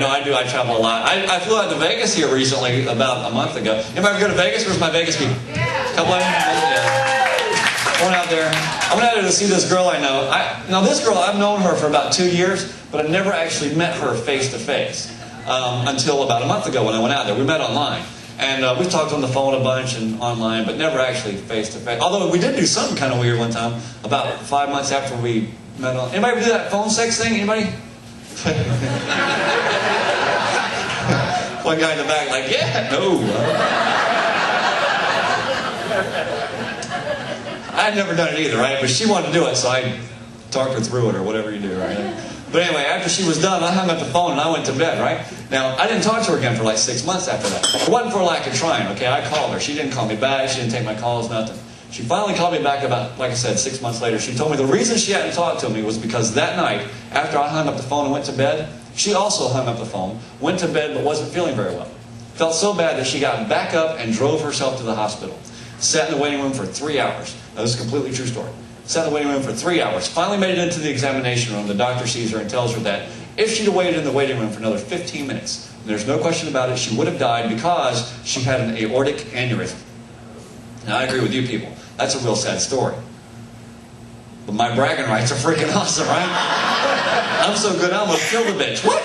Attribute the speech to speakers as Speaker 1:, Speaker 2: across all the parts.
Speaker 1: know I do. I travel a lot. I flew out to Vegas here recently, about a month ago. Anybody ever go to Vegas? Where's my Vegas people?
Speaker 2: Yeah.
Speaker 1: Couple of them? Yeah. Went out there. I went out there to see this girl I know. Now this girl, I've known her for about 2 years, but I never actually met her face to face until about a month ago when I went out there. We met online. And we talked on the phone a bunch and online, but never actually face to face. Although we did do something kind of weird one time, about 5 months after we met on. Anybody do that phone sex thing? Anybody? One guy in the back like, yeah, no. I had never done it either, right? But she wanted to do it, so I talked her through it or whatever you do, right? But anyway, after she was done, I hung up the phone and I went to bed, right? Now, I didn't talk to her again for like 6 months after that. It wasn't for lack of trying, okay? I called her. She didn't call me back. She didn't take my calls, nothing. She finally called me back about, like I said, 6 months later. She told me the reason she hadn't talked to me was because that night, after I hung up the phone and went to bed, she also hung up the phone, went to bed, but wasn't feeling very well. Felt so bad that she got back up and drove herself to the hospital. Sat in the waiting room for 3 hours. Now, this is a completely true story. Sat in the waiting room for 3 hours. Finally made it into the examination room. The doctor sees her and tells her that if she'd have waited in the waiting room for another 15 minutes, there's no question about it, she would have died because she had an aortic aneurysm. Now, I agree with you people. That's a real sad story. But my bragging rights are freaking awesome, right? I'm so good, I'm going to kill the bitch. What?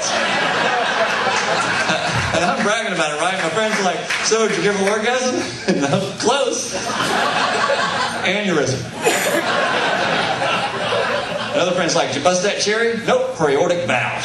Speaker 1: And I'm bragging about it, right? My friends are like, so, did you give her orgasm? No, close. Aneurysm. Another friend's like, did you bust that cherry? Nope, her aortic valve.